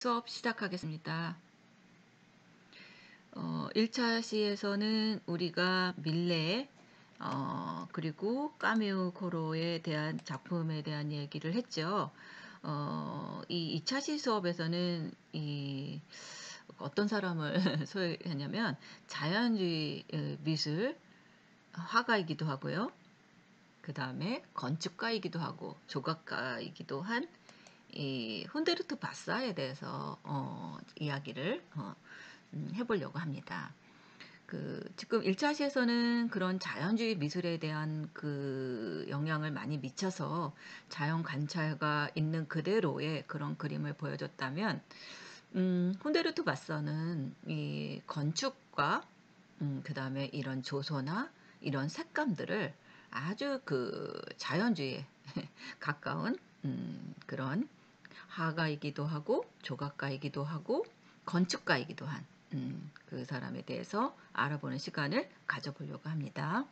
수업 시작하겠습니다. 1차 시에서는 우리가 밀레 그리고 까메오 코로에 대한 작품에 대한 얘기를 했죠. 이 2차 시 수업에서는 어떤 사람을 소개하냐면 자연주의 미술 화가이기도 하고요. 그 다음에 건축가이기도 하고 조각가이기도 한 이 훈데르트 바사에 대해서 이야기를 해보려고 합니다. 지금 1차 시에서는 그런 자연주의 미술에 대한 그 영향을 많이 미쳐서 자연 관찰가 있는 그대로의 그런 그림을 보여줬다면, 훈데르트 바서는 이 건축과 그 다음에 이런 조소나 이런 색감들을 아주 그 자연주의에 가까운 그런 화가이기도 하고 조각가이기도 하고 건축가이기도 한 그 사람에 대해서 알아보는 시간을 가져보려고 합니다.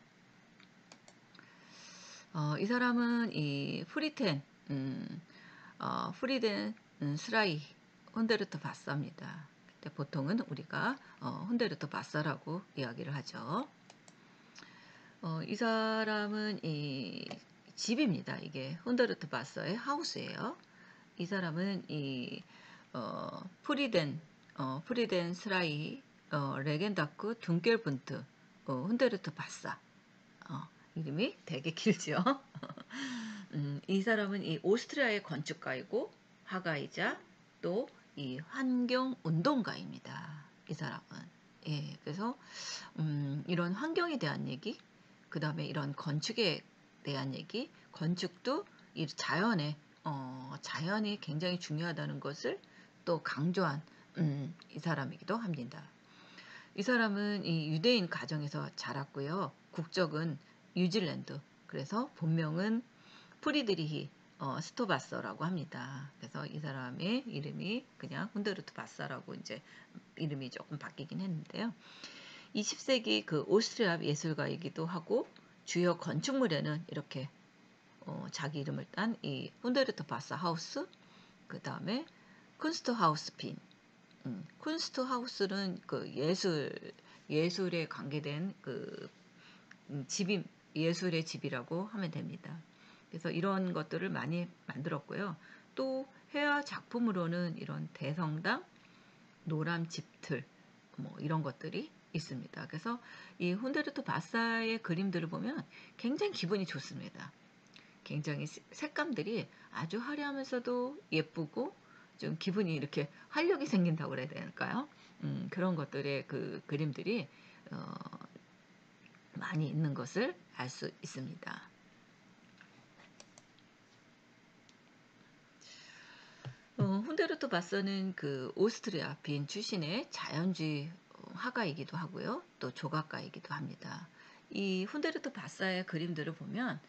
이 사람은 이 프리덴 스라이 혼데르트 바사입니다. 보통은 우리가 혼데르트 바사라고 이야기를 하죠. 이 사람은 이 집입니다. 이게 혼데르트 바사의 하우스예요. 이 사람은 이 프리덴 스라이 레겐다크 둔켈분트 훈데르트 바사 이름이 되게 길죠. 이 사람은 이 오스트리아의 건축가이고 화가이자 또 이 환경 운동가입니다. 이 사람은 그래서 이런 환경에 대한 얘기, 그 다음에 이런 건축에 대한 얘기, 건축도 이 자연이 굉장히 중요하다는 것을 또 강조한 이 사람이기도 합니다. 이 사람은 이 유대인 가정에서 자랐고요. 국적은 뉴질랜드. 그래서 본명은 프리드리히 스토바서라고 합니다. 그래서 이 사람의 이름이 그냥 훈데르트 바사라고 이제 이름이 조금 바뀌긴 했는데요. 20세기 그 오스트리아 예술가이기도 하고 주요 건축물에는 이렇게 자기 이름을 딴 이 훈데르트 바사 하우스, 그 다음에 쿤스트하우스 빈. 쿤스트하우스는 그 예술에 관계된 그 집이 예술의 집이라고 하면 됩니다. 그래서 이런 것들을 많이 만들었고요. 또 회화 작품으로는 이런 대성당, 노람 집틀 뭐 이런 것들이 있습니다. 그래서 이 훈데르트 바사의 그림들을 보면 굉장히 기분이 좋습니다. 굉장히 색감들이 아주 화려하면서도 예쁘고 좀 기분이 이렇게 활력이 생긴다고 그래야 될까요? 그런 것들의 그 그림들이 많이 있는 것을 알 수 있습니다. 훈데르트 바서는 그 오스트리아 빈 출신의 자연주의 화가이기도 하고요. 또 조각가이기도 합니다. 이 훈데르트 바사의 그림들을 보면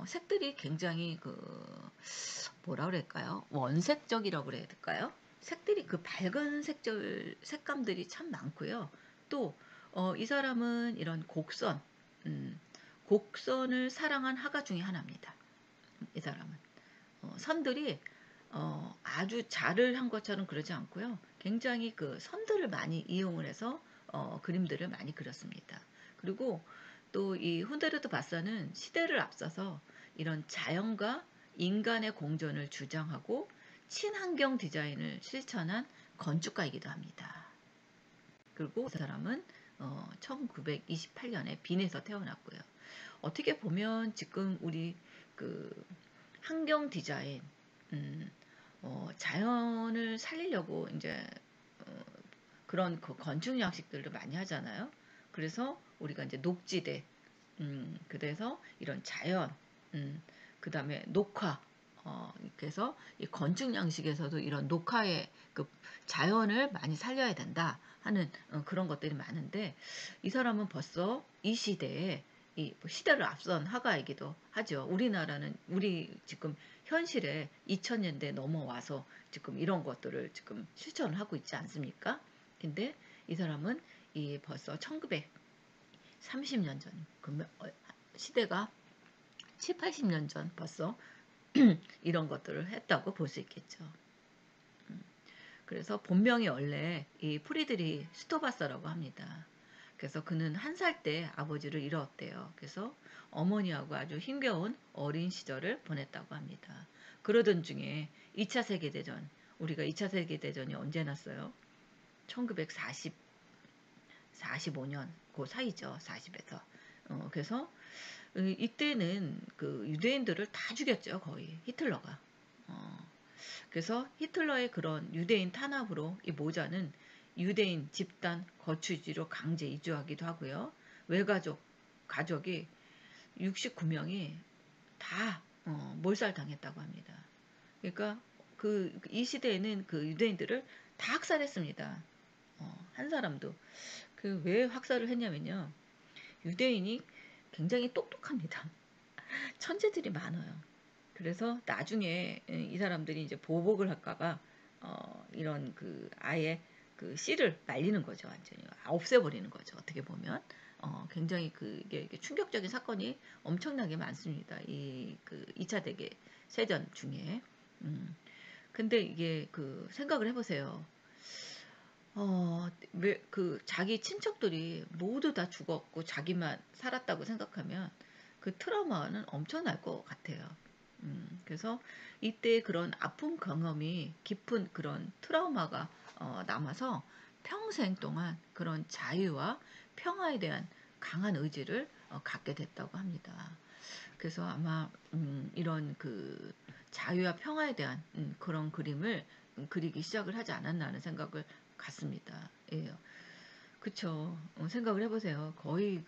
색들이 굉장히 뭐라 그럴까요? 원색적이라고 그래야 될까요? 색들이 그 밝은 색감들이 참 많고요. 또 이 사람은 이런 곡선을 사랑한 화가 중에 하나입니다. 이 사람은 선들이 아주 잘을 한 것처럼 그러지 않고요. 굉장히 그 선들을 많이 이용을 해서 그림들을 많이 그렸습니다. 그리고 또 이 훈데르트 바사는 시대를 앞서서 이런 자연과 인간의 공존을 주장하고 친환경 디자인을 실천한 건축가이기도 합니다. 그리고 그 사람은 1928년에 빈에서 태어났고요. 어떻게 보면 지금 우리 그 환경 디자인, 자연을 살리려고 이제 그런 그 건축 양식들을 많이 하잖아요. 그래서 우리가 이제 녹지대, 그래서 이런 자연, 그 다음에 녹화, 그래서 이 건축 양식에서도 이런 녹화의 그 자연을 많이 살려야 된다 하는 그런 것들이 많은데 이 사람은 벌써 이 시대에 이 시대를 앞선 화가이기도 하죠. 우리 지금 현실에 2000년대 넘어와서 지금 이런 것들을 지금 실천을 하고 있지 않습니까? 근데 이 사람은 이 벌써 1930년 전, 시대가 7, 80년 전 벌써 이런 것들을 했다고 볼 수 있겠죠. 그래서 본명이 원래 이 프리드리 스토바서라고 합니다. 그래서 그는 1살 때 아버지를 잃었대요. 그래서 어머니하고 아주 힘겨운 어린 시절을 보냈다고 합니다. 그러던 중에 2차 세계대전, 우리가 2차 세계대전이 언제 났어요? 1940, 45년, 그 사이죠. 40에서. 그래서 이때는 그 유대인들을 다 죽였죠. 거의 히틀러가. 어, 그래서 히틀러의 그런 유대인 탄압으로 이 모자는 유대인 집단 거주지로 강제 이주하기도 하고요. 외가족, 가족이 69명이 다 몰살당했다고 합니다. 그러니까 이 시대에는 그 유대인들을 다 학살했습니다. 한 사람도. 그 왜 학살을 했냐면요. 유대인이 굉장히 똑똑합니다. 천재들이 많아요. 그래서 나중에 이 사람들이 이제 보복을 할까봐 이런 그 아예 그 씨를 말리는 거죠. 완전히 없애버리는 거죠. 어떻게 보면 굉장히 이게 충격적인 사건이 엄청나게 많습니다. 이 그 2차 대계 세전 중에. 근데 이게 그 생각을 해보세요. 자기 친척들이 모두 다 죽었고 자기만 살았다고 생각하면 그 트라우마는 엄청날 것 같아요. 그래서 이때 그런 아픈 경험이 깊은 그런 트라우마가 남아서 평생 동안 그런 자유와 평화에 대한 강한 의지를 갖게 됐다고 합니다. 그래서 아마 이런 그 자유와 평화에 대한 그런 그림을 그리기 시작을 하지 않았나 하는 생각을 갖습니다. 예. 그쵸. 생각을 해보세요. 거의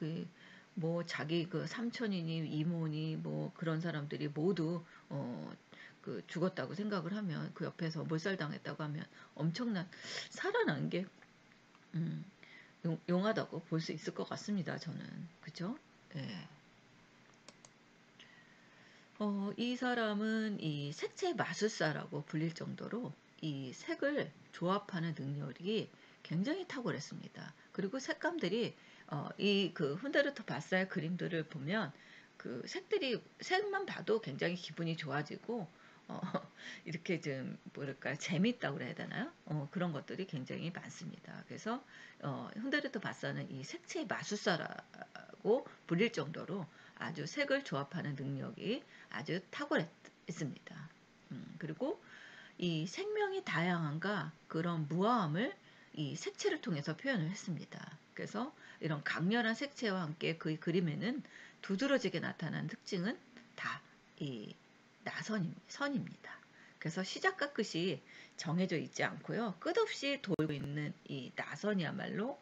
뭐 자기 그 삼촌이니 이모니 뭐 그런 사람들이 모두 그 죽었다고 생각을 하면 그 옆에서 몰살당했다고 하면 엄청난 살아난 게 음, 용하다고 볼 수 있을 것 같습니다. 저는. 그죠? 예. 이 사람은 이 색채 마술사라고 불릴 정도로 이 색을 조합하는 능력이 굉장히 탁월했습니다. 그리고 색감들이 이 그 훈데르트 바사의 그림들을 보면 그 색만 봐도 굉장히 기분이 좋아지고 어, 이렇게 좀 뭐랄까 재밌다고 그래야 되나요? 그런 것들이 굉장히 많습니다. 그래서 훈데르트 바사는 이 색채 마술사라고 불릴 정도로 아주 색을 조합하는 능력이 아주 탁월했습니다. 그리고 이 생명이 다양한가 그런 무아함을 이 색채를 통해서 표현을 했습니다. 그래서 이런 강렬한 색채와 함께 그 그림에는 두드러지게 나타난 특징은 다 이 선입니다. 그래서 시작과 끝이 정해져 있지 않고요. 끝없이 돌고 있는 이 나선이야말로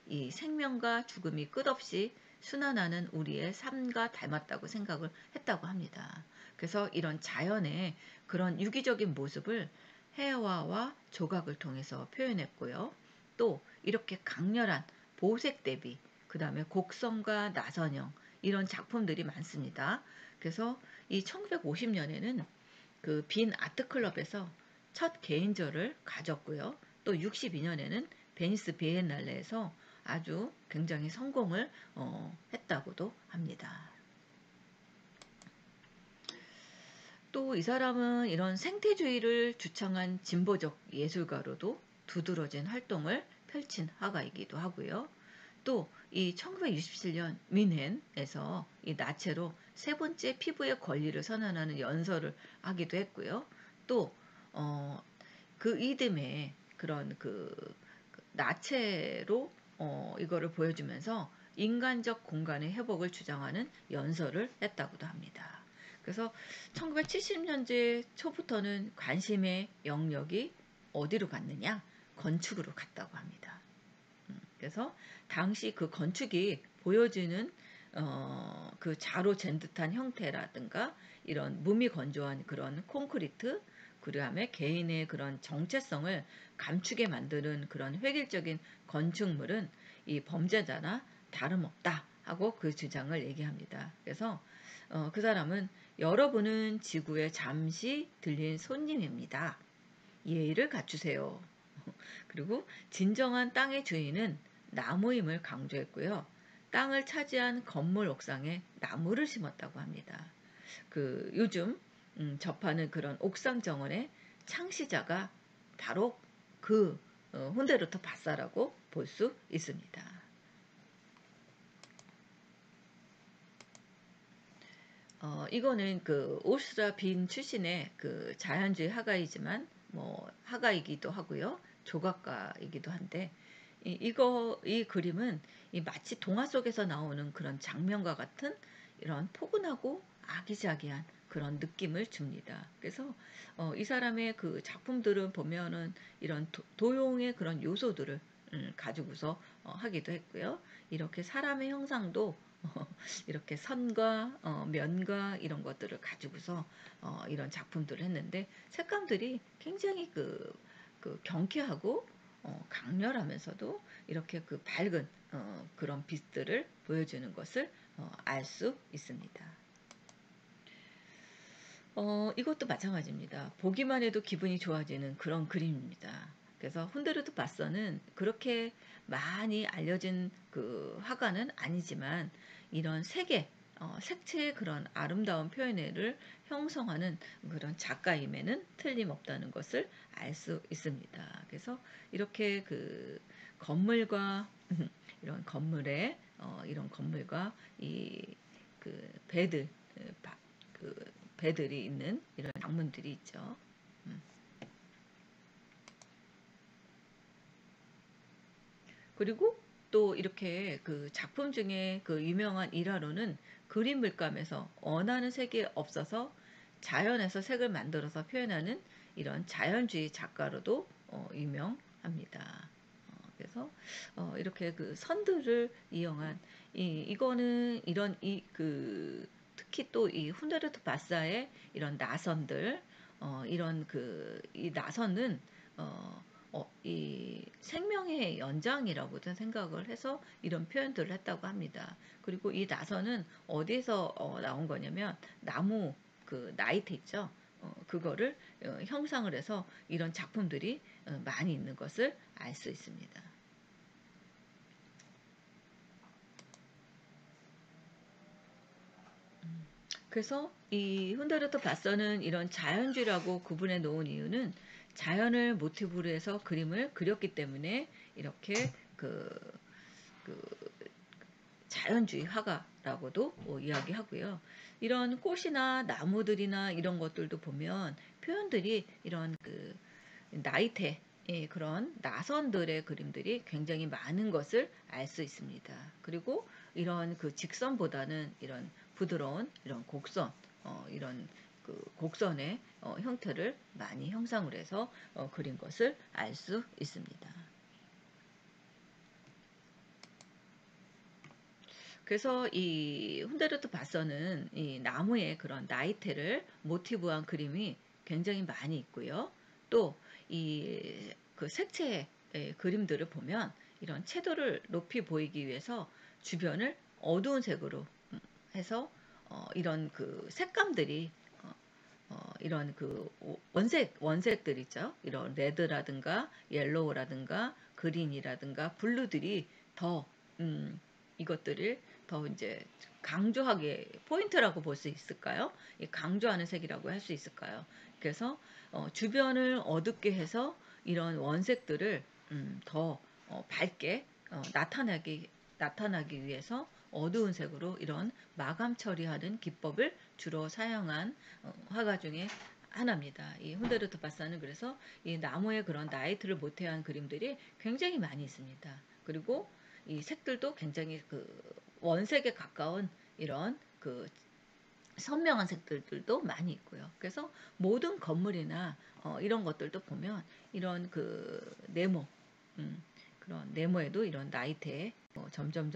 이 생명과 죽음이 끝없이 순환하는 우리의 삶과 닮았다고 생각을 했다고 합니다. 그래서 이런 자연의 그런 유기적인 모습을 해와와 조각을 통해서 표현했고요. 또 이렇게 강렬한 보색 대비, 그 다음에 곡선과 나선형 이런 작품들이 많습니다. 그래서 이 1950년에는 그 빈 아트클럽에서 첫 개인전을 가졌고요. 또 62년에는 베니스 비엔날레에서 아주 굉장히 성공을 했다고도 합니다. 또 이 사람은 이런 생태주의를 주창한 진보적 예술가로도 두드러진 활동을 펼친 화가이기도 하고요. 또 이 1967년 뮌헨에서 이 나체로 세 번째 피부의 권리를 선언하는 연설을 하기도 했고요. 또 그 이듬해 그런 나체로 이거를 보여주면서 인간적 공간의 회복을 주장하는 연설을 했다고도 합니다. 그래서 1970년대 초부터는 관심의 영역이 어디로 갔느냐? 건축으로 갔다고 합니다. 그래서 당시 그 건축이 보여주는 그 자로 잰 듯한 형태라든가 이런 몸이 건조한 그런 콘크리트 그 다음에 개인의 그런 정체성을 감추게 만드는 그런 획일적인 건축물은 이 범죄자나 다름없다 하고 그 주장을 얘기합니다. 그래서 그 사람은 여러분은 지구에 잠시 들린 손님입니다. 예의를 갖추세요. 그리고 진정한 땅의 주인은 나무임을 강조했고요. 땅을 차지한 건물 옥상에 나무를 심었다고 합니다. 요즘 접하는 그런 옥상 정원의 창시자가 바로 그 혼데르토 바사라고 볼 수 있습니다. 이거는 그 오스트리아 빈 출신의 그 자연주의 화가이지만 뭐 화가이기도 하고요. 조각가이기도 한데 이 그림은 마치 동화 속에서 나오는 그런 장면과 같은 이런 포근하고 아기자기한 그런 느낌을 줍니다. 그래서 이 사람의 그 작품들은 보면은 이런 도용의 그런 요소들을 가지고서 하기도 했고요. 이렇게 사람의 형상도 이렇게 선과 면과 이런 것들을 가지고서 이런 작품들을 했는데 색감들이 굉장히 그 경쾌하고 강렬하면서도 이렇게 그 밝은 그런 빛들을 보여주는 것을 알 수 있습니다. 이것도 마찬가지입니다. 보기만 해도 기분이 좋아지는 그런 그림입니다. 그래서 훈데르트 바서는 그렇게 많이 알려진 그 화가는 아니지만 이런 색채의 그런 아름다운 표현을 형성하는 그런 작가임에는 틀림없다는 것을 알 수 있습니다. 그래서 이렇게 그 건물과 이런 건물에 이런 건물과 이 그 배들 그 배들이 있는 이런 장문들이 있죠. 음. 그리고 또 이렇게 그 작품 중에 그 유명한 일화로는 그림 물감에서 원하는 색이 없어서 자연에서 색을 만들어서 표현하는 이런 자연주의 작가로도 유명합니다. 그래서 이렇게 그 선들을 이용한 이거는 이런 특히 또 이 훈데르트 바사의 이런 나선들 이런 이 나선은 이 생명의 연장이라고도 생각을 해서 이런 표현들을 했다고 합니다. 그리고 이 나선은 어디에서 나온 거냐면 나무 그 나이테 있죠. 그거를 형상을 해서 이런 작품들이 많이 있는 것을 알 수 있습니다. 그래서 이 훈데르트 바서는 이런 자연주의라고 구분해 놓은 이유는 자연을 모티브로 해서 그림을 그렸기 때문에 이렇게 그 자연주의 화가라고도 이야기하고요. 이런 꽃이나 나무들이나 이런 것들도 보면 표현들이 이런 그 나이테 그런 나선들의 그림들이 굉장히 많은 것을 알 수 있습니다. 그리고 이런 그 직선보다는 이런 부드러운 이런 곡선, 이런 그 곡선의 형태를 많이 형상을 해서 그린 것을 알 수 있습니다. 그래서 이 훈데르트 바서는 이 나무의 그런 나이테를 모티브한 그림이 굉장히 많이 있고요. 또 이 그 색채의 그림들을 보면 이런 채도를 높이 보이기 위해서 주변을 어두운 색으로 해서 이런 그 색감들이 이런 그 원색들 있죠. 이런 레드라든가 옐로우라든가 그린이라든가 블루들이 더 이것들을 더 이제 강조하게 포인트라고 볼 수 있을까요? 강조하는 색이라고 할 수 있을까요? 그래서 주변을 어둡게 해서 이런 원색들을 더 밝게 나타나기 위해서 어두운 색으로 이런 마감 처리하는 기법을 주로 사용한 화가 중에 하나입니다. 이 훈데르트 바사는 그래서 이 나무의 그런 나이트를 모티브한 그림들이 굉장히 많이 있습니다. 그리고 이 색들도 굉장히 그 원색에 가까운 이런 그 선명한 색들도 많이 있고요. 그래서 모든 건물이나 이런 것들도 보면 이런 그 네모, 그런 네모에도 이런 나이테에 점점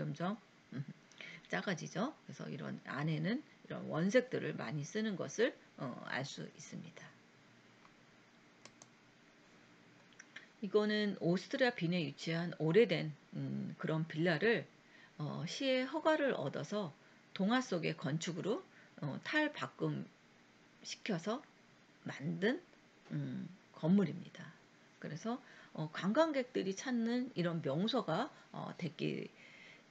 음, 작아지죠. 그래서 이런 안에는 이런 원색들을 많이 쓰는 것을 알 수 있습니다. 이거는 오스트리아 빈에 위치한 오래된 그런 빌라를 시의 허가를 얻어서 동화 속의 건축으로 탈바꿈 시켜서 만든 건물입니다. 그래서 관광객들이 찾는 이런 명소가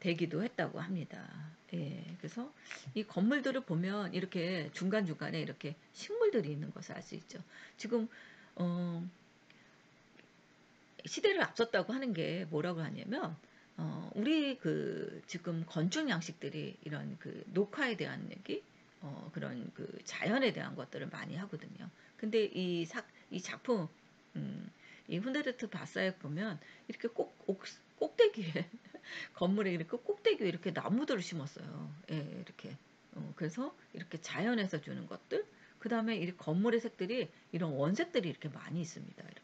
되기도 했다고 합니다. 예, 그래서 이 건물들을 보면 이렇게 중간중간에 이렇게 식물들이 있는 것을 알 수 있죠. 지금 어, 시대를 앞섰다고 하는 게 뭐라고 하냐면 우리 그 지금 건축 양식들이 이런 그 녹화에 대한 얘기, 그런 그 자연에 대한 것들을 많이 하거든요. 근데 이 작품, 음, 이 훈데르트 바사에 보면 이렇게 꼭대기에 건물에 이렇게 꼭대기에 이렇게 나무들을 심었어요. 예, 이렇게. 그래서 이렇게 자연에서 주는 것들, 그 다음에 이 건물의 색들이 이런 원색들이 이렇게 많이 있습니다. 이렇게.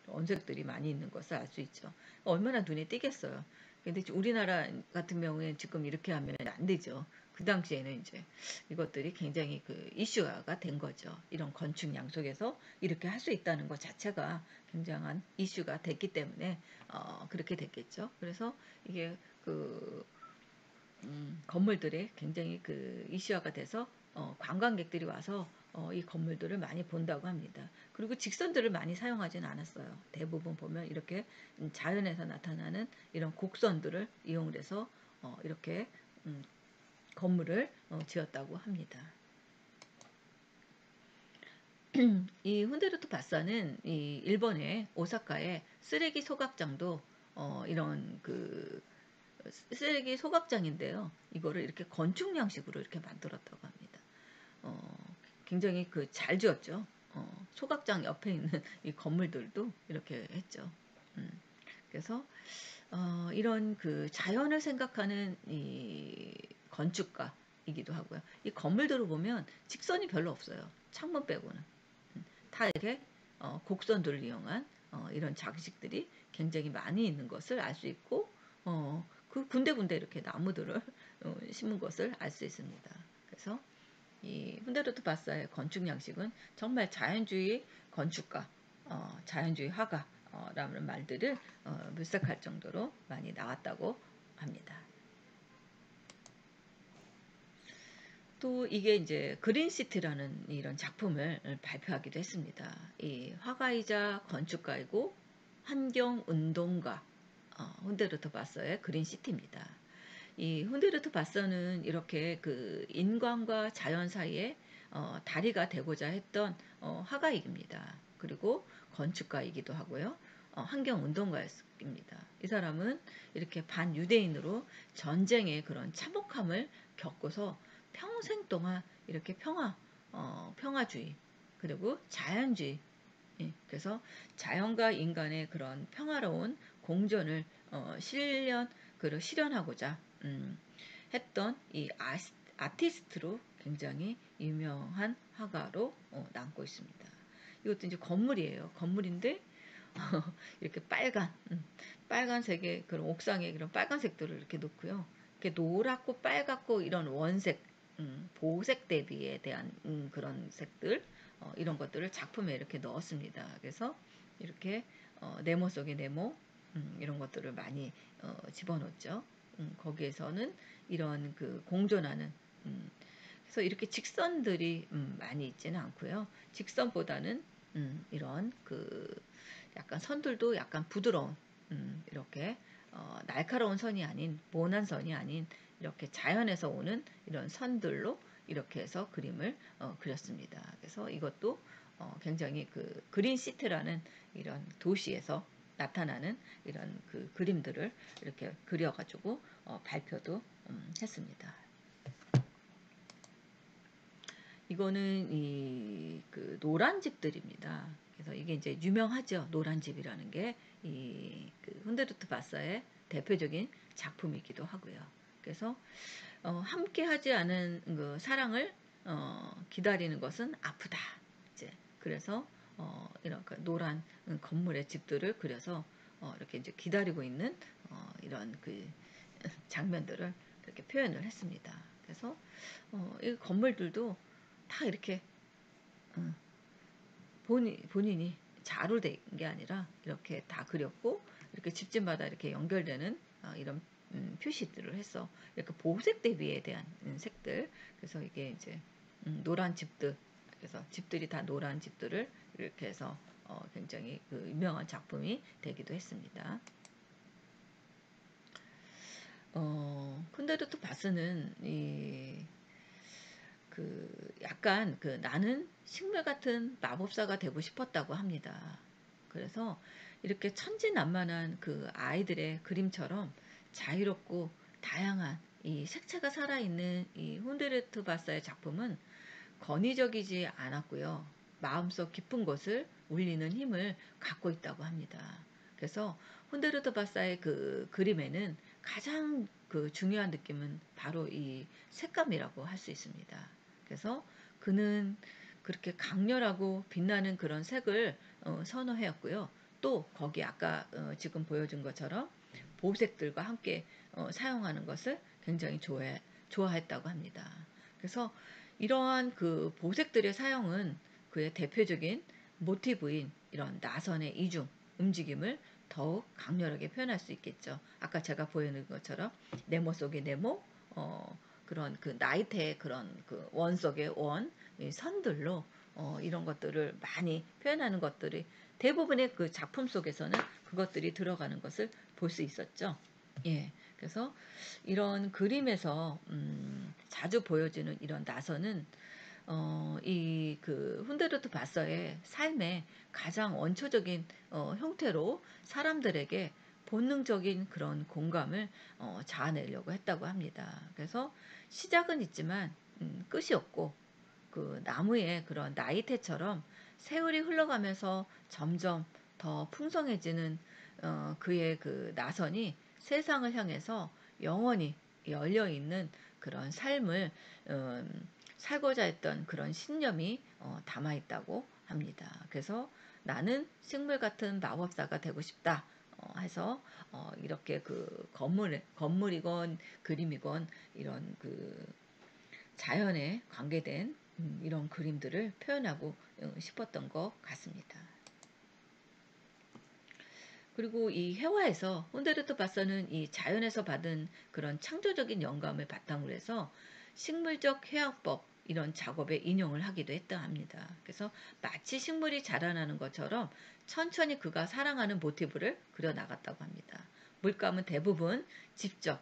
원색들이 많이 있는 것을 알 수 있죠. 얼마나 눈에 띄겠어요. 근데 우리나라 같은 경우에 지금 이렇게 하면 안 되죠. 그 당시에는 이제 이것들이 굉장히 그 이슈가 된 거죠. 이런 건축 양속에서 이렇게 할 수 있다는 것 자체가 굉장한 이슈가 됐기 때문에 그렇게 됐겠죠. 그래서 이게 그 건물들이 굉장히 그 이슈화가 돼서 관광객들이 와서 이 건물들을 많이 본다고 합니다. 그리고 직선들을 많이 사용하지는 않았어요. 대부분 보면 이렇게 자연에서 나타나는 이런 곡선들을 이용해서 이렇게 건물을 지었다고 합니다. 이 훈데르토 바사는 이 일본의 오사카의 쓰레기 소각장도 이런 그 쓰레기 소각장인데요. 이거를 이렇게 건축 양식으로 이렇게 만들었다고 합니다. 굉장히 그 잘 지었죠. 소각장 옆에 있는 이 건물들도 이렇게 했죠. 음, 그래서 이런 그 자연을 생각하는 이 건축가이기도 하고요. 이 건물들을 보면 직선이 별로 없어요. 창문 빼고는. 다 이렇게 곡선들을 이용한 이런 장식들이 굉장히 많이 있는 것을 알 수 있고 그 군데군데 이렇게 나무들을 심은 것을 알 수 있습니다. 그래서 이 훈데르트 바사의 건축 양식은 정말 자연주의 건축가, 자연주의 화가라는 말들을 물색할 정도로 많이 나왔다고 합니다. 또 이게 이제 그린시티라는 이런 작품을 발표하기도 했습니다. 이 화가이자 건축가이고 환경운동가 훈데르트 바서의 그린시티입니다. 이 훈데르트 바서는 이렇게 그 인간과 자연 사이에 다리가 되고자 했던 화가입니다. 그리고 건축가이기도 하고요. 환경운동가였습니다. 이 사람은 이렇게 반유대인으로 전쟁의 그런 참혹함을 겪고서 평생 동안 이렇게 평화주의, 그리고 자연주의, 그래서 자연과 인간의 그런 평화로운 공존을 실현하고자 했던 이 아티스트로 굉장히 유명한 화가로 남고 있습니다. 이것도 이제 건물이에요. 건물인데 이렇게 빨간색의 그런 옥상에 그런 빨간색들을 이렇게 놓고요. 이렇게 노랗고 빨갛고 이런 원색, 보색 대비에 대한 그런 색들, 이런 것들을 작품에 이렇게 넣었습니다. 그래서 이렇게 네모 속의 네모, 이런 것들을 많이 집어넣었죠. 거기에서는 이런 그 공존하는, 그래서 이렇게 직선들이 많이 있지는 않고요. 직선보다는 이런 그 약간 선들도 약간 부드러운, 이렇게 날카로운 선이 아닌, 모난 선이 아닌 이렇게 자연에서 오는 이런 선들로 이렇게 해서 그림을 그렸습니다. 그래서 이것도 굉장히 그 그린 시트라는 이런 도시에서 나타나는 이런 그 그림들을 이렇게 그려가지고 발표도 했습니다. 이거는 이 그 노란 집들입니다. 그래서 이게 이제 유명하죠. 노란 집이라는 게 이 그 훈데르트 바사의 대표적인 작품이기도 하고요. 그래서 함께 하지 않은 그 사랑을 기다리는 것은 아프다. 이제 그래서 이런 그 노란 건물의 집들을 그려서 이렇게 이제 기다리고 있는 이런 그 장면들을 이렇게 표현을 했습니다. 그래서 이 건물들도 다 이렇게 본인이 자로 된 게 아니라 이렇게 다 그렸고 이렇게 집집마다 이렇게 연결되는 이런 표시들을 해서 이렇게 보색 대비에 대한 색들, 그래서 이게 이제 노란 집들, 그래서 집들이 다 노란 집들을 이렇게 해서 굉장히 그 유명한 작품이 되기도 했습니다. 쿤데르트 바스는 그 약간 그 나는 식물 같은 마법사가 되고 싶었다고 합니다. 그래서 이렇게 천진난만한 그 아이들의 그림처럼 자유롭고 다양한 이 색채가 살아있는 이 훈데르트 바사의 작품은 권위적이지 않았고요. 마음속 깊은 곳을 울리는 힘을 갖고 있다고 합니다. 그래서 훈데르트 바사의 그 그림에는 가장 그 중요한 느낌은 바로 이 색감이라고 할 수 있습니다. 그래서 그는 그렇게 강렬하고 빛나는 그런 색을 선호해왔고요. 또 거기 아까 지금 보여준 것처럼 보색들과 함께 사용하는 것을 굉장히 좋아했다고 합니다. 그래서 이러한 그 보색들의 사용은 그의 대표적인 모티브인 이런 나선의 이중 움직임을 더욱 강렬하게 표현할 수 있겠죠. 아까 제가 보여는 것처럼 네모 속의 네모, 그런 그 나이테의 그런 그 원 속의 원, 선들로 이런 것들을 많이 표현하는 것들이 대부분의 그 작품 속에서는 그것들이 들어가는 것을 볼 수 있었죠. 예. 그래서 이런 그림에서 자주 보여지는 이런 나선은 이 그 훈데르트 바서의 삶의 가장 원초적인 형태로 사람들에게 본능적인 그런 공감을 자아내려고 했다고 합니다. 그래서 시작은 있지만 끝이 없고 그 나무의 그런 나이테처럼 세월이 흘러가면서 점점 더 풍성해지는 그의 그 나선이 세상을 향해서 영원히 열려 있는 그런 삶을 살고자 했던 그런 신념이 담아 있다고 합니다. 그래서 나는 식물 같은 마법사가 되고 싶다. 해서 이렇게 그 건물이건 그림이건 이런 그 자연에 관계된 이런 그림들을 표현하고 싶었던 것 같습니다. 그리고 이 회화에서 혼데르트 바서는 이 자연에서 받은 그런 창조적인 영감을 바탕으로 해서 식물적 해양법 이런 작업에 인용을 하기도 했다 합니다. 그래서 마치 식물이 자라나는 것처럼 천천히 그가 사랑하는 모티브를 그려나갔다고 합니다. 물감은 대부분 직접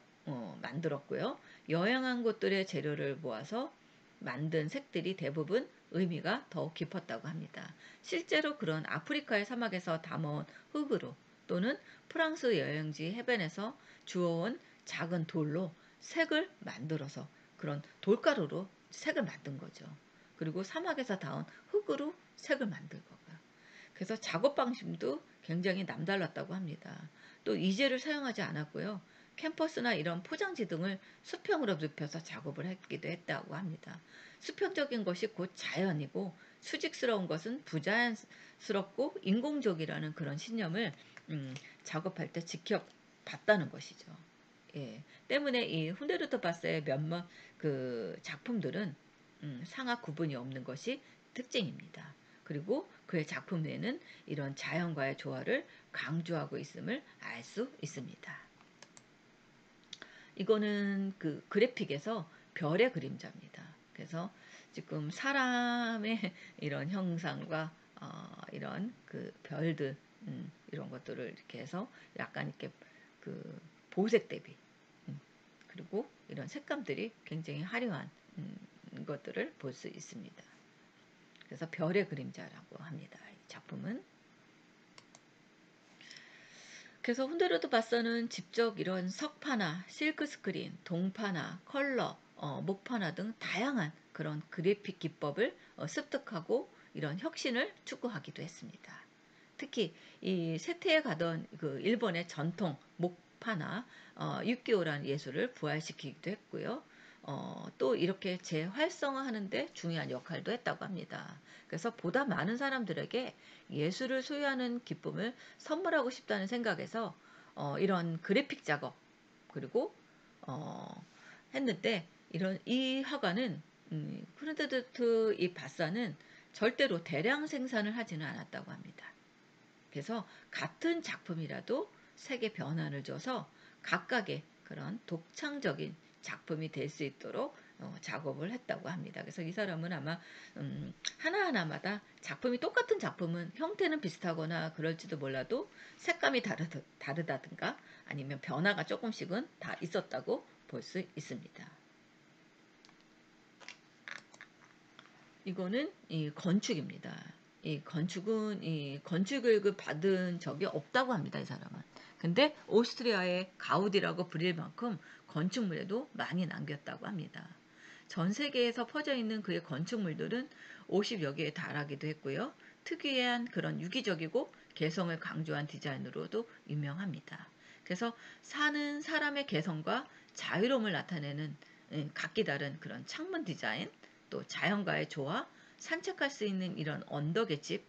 만들었고요. 여행한 곳들의 재료를 모아서 만든 색들이 대부분 의미가 더욱 깊었다고 합니다. 실제로 그런 아프리카의 사막에서 담아온 흙으로 또는 프랑스 여행지 해변에서 주워온 작은 돌로 색을 만들어서 그런 돌가루로 색을 만든 거죠. 그리고 사막에서 닿은 흙으로 색을 만든 거고요. 그래서 작업 방식도 굉장히 남달랐다고 합니다. 또 이젤을 사용하지 않았고요. 캠퍼스나 이런 포장지 등을 수평으로 눕혀서 작업을 했기도 했다고 합니다. 수평적인 것이 곧 자연이고 수직스러운 것은 부자연스럽고 인공적이라는 그런 신념을 작업할 때 지켜봤다는 것이죠. 예, 때문에 이 훈데르트 바스의 몇몇 그 작품들은 상하 구분이 없는 것이 특징입니다. 그리고 그의 작품에는 이런 자연과의 조화를 강조하고 있음을 알 수 있습니다. 이거는 그 그래픽에서 별의 그림자입니다. 그래서 지금 사람의 이런 형상과 이런 그 별들 이런 것들을 이렇게 해서 약간 이렇게 그 보색 대비 그리고 이런 색감들이 굉장히 화려한 것들을 볼 수 있습니다. 그래서 별의 그림자라고 합니다. 이 작품은. 그래서 훈데르트 바서는 직접 이런 석파나 실크 스크린, 동파나 컬러, 목파나 등 다양한 그런 그래픽 기법을 습득하고 이런 혁신을 추구하기도 했습니다. 특히 이 세태에 가던 그 일본의 전통 목파나 육기오라는 예술을 부활시키기도 했고요. 또 이렇게 재활성화하는데 중요한 역할도 했다고 합니다. 그래서 보다 많은 사람들에게 예술을 소유하는 기쁨을 선물하고 싶다는 생각에서 이런 그래픽 작업 그리고 했는데 이런 이 화가는 크루드트 이 바사는 절대로 대량 생산을 하지는 않았다고 합니다. 그래서 같은 작품이라도 색의 변화를 줘서 각각의 그런 독창적인 작품이 될 수 있도록 작업을 했다고 합니다. 그래서 이 사람은 아마 하나하나마다 작품이 똑같은 작품은 형태는 비슷하거나 그럴지도 몰라도 색감이 다르다든가 아니면 변화가 조금씩은 다 있었다고 볼 수 있습니다. 이거는 이 건축입니다. 이 건축은 이 건축교육을 받은 적이 없다고 합니다. 이 사람은. 근데 오스트리아의 가우디라고 불릴 만큼 건축물에도 많이 남겼다고 합니다. 전 세계에서 퍼져 있는 그의 건축물들은 50여 개에 달하기도 했고요. 특이한 그런 유기적이고 개성을 강조한 디자인으로도 유명합니다. 그래서 사는 사람의 개성과 자유로움을 나타내는 각기 다른 그런 창문 디자인, 또 자연과의 조화, 산책할 수 있는 이런 언덕의 집,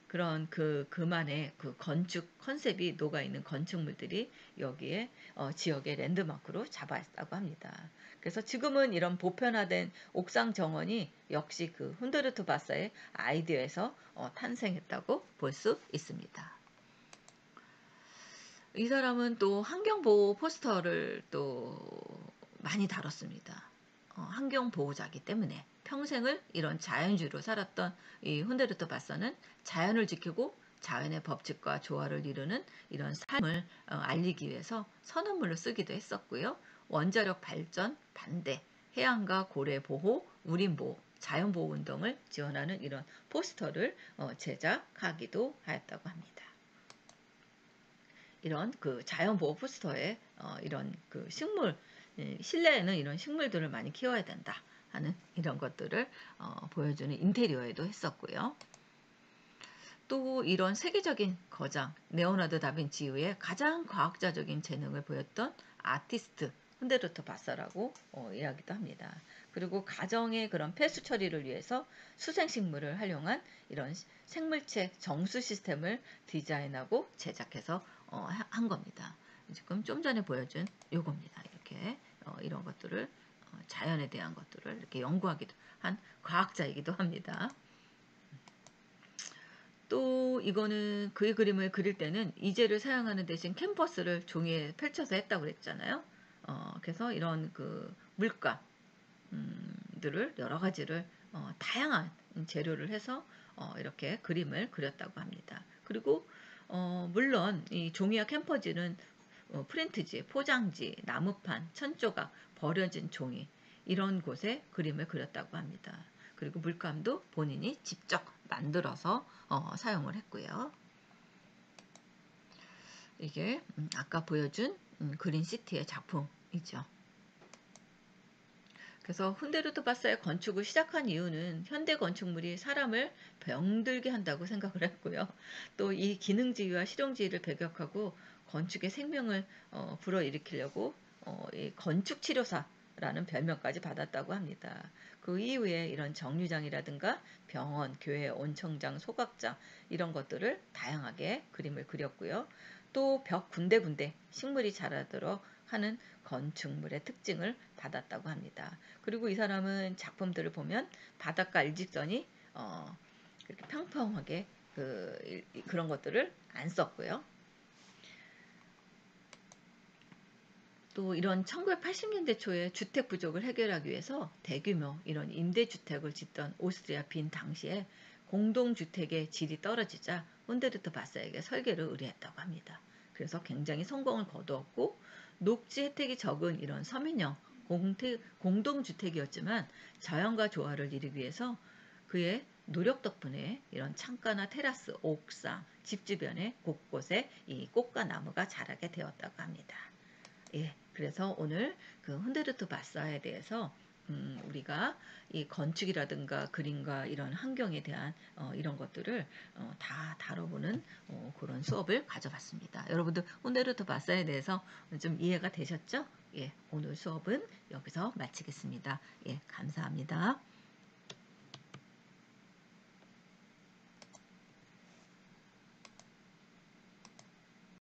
그런 그만의 그 건축 컨셉이 녹아있는 건축물들이 여기에 지역의 랜드마크로 잡아있다고 합니다. 그래서 지금은 이런 보편화된 옥상 정원이 역시 그 훈데르트 바사의 아이디어에서 탄생했다고 볼 수 있습니다. 이 사람은 또 환경보호 포스터를 또 많이 다뤘습니다. 환경보호자이기 때문에 평생을 이런 자연주의로 살았던 이 훈데르트 바서는 자연을 지키고 자연의 법칙과 조화를 이루는 이런 삶을 알리기 위해서 선언문을 쓰기도 했었고요. 원자력 발전 반대, 해양과 고래 보호, 우림 보호, 자연 보호 운동을 지원하는 이런 포스터를 제작하기도 하였다고 합니다. 이런 그 자연 보호 포스터에 이런 그 식물 실내에는 이런 식물들을 많이 키워야 된다 하는 이런 것들을 보여주는 인테리어에도 했었고요. 또 이런 세계적인 거장 레오나르도 다빈치 이후에 가장 과학자적인 재능을 보였던 아티스트 훈데르트 바사라고 이야기도 합니다. 그리고 가정의 그런 폐수 처리를 위해서 수생식물을 활용한 이런 생물체 정수 시스템을 디자인하고 제작해서 한 겁니다. 지금 좀 전에 보여준 요겁니다. 이렇게 이런 것들을 자연에 대한 것들을 이렇게 연구하기도 한 과학자이기도 합니다. 또 이거는 그의 그림을 그릴 때는 이젤을 사용하는 대신 캔버스를 종이에 펼쳐서 했다고 그랬잖아요. 그래서 이런 그 물감들을 여러 가지를 다양한 재료를 해서 이렇게 그림을 그렸다고 합니다. 그리고 물론 이 종이와 캔버스는 프린트지, 포장지, 나무판, 천조각, 버려진 종이 이런 곳에 그림을 그렸다고 합니다. 그리고 물감도 본인이 직접 만들어서 사용을 했고요. 이게 아까 보여준 그린시티의 작품이죠. 그래서 훈데르트 바사의 건축을 시작한 이유는 현대 건축물이 사람을 병들게 한다고 생각을 했고요. 또 이 기능주의와 실용주의를 배격하고 건축의 생명을 불어일으키려고 이 건축치료사라는 별명까지 받았다고 합니다. 그 이후에 이런 정류장이라든가 병원, 교회, 온천장, 소각장 이런 것들을 다양하게 그림을 그렸고요. 또 벽 군데군데 식물이 자라도록 하는 건축물의 특징을 받았다고 합니다. 그리고 이 사람은 작품들을 보면 바닷가 일직선이 이렇게 평평하게 그런 것들을 안 썼고요. 또 이런 1980년대 초에 주택 부족을 해결하기 위해서 대규모 이런 임대주택을 짓던 오스트리아 빈 당시에 공동주택의 질이 떨어지자 훈데르트 바사에게 설계를 의뢰했다고 합니다. 그래서 굉장히 성공을 거두었고 녹지 혜택이 적은 이런 서민형 공동주택이었지만 자연과 조화를 이루기 위해서 그의 노력 덕분에 이런 창가나 테라스, 옥상, 집 주변에 곳곳에 이 꽃과 나무가 자라게 되었다고 합니다. 예, 그래서 오늘 그 훈데르트 바사에 대해서 우리가 이 건축이라든가 그림과 이런 환경에 대한 이런 것들을 다 다뤄보는 그런 수업을 가져봤습니다. 여러분들 훈데르트 바사에 대해서 좀 이해가 되셨죠? 예, 오늘 수업은 여기서 마치겠습니다. 예, 감사합니다.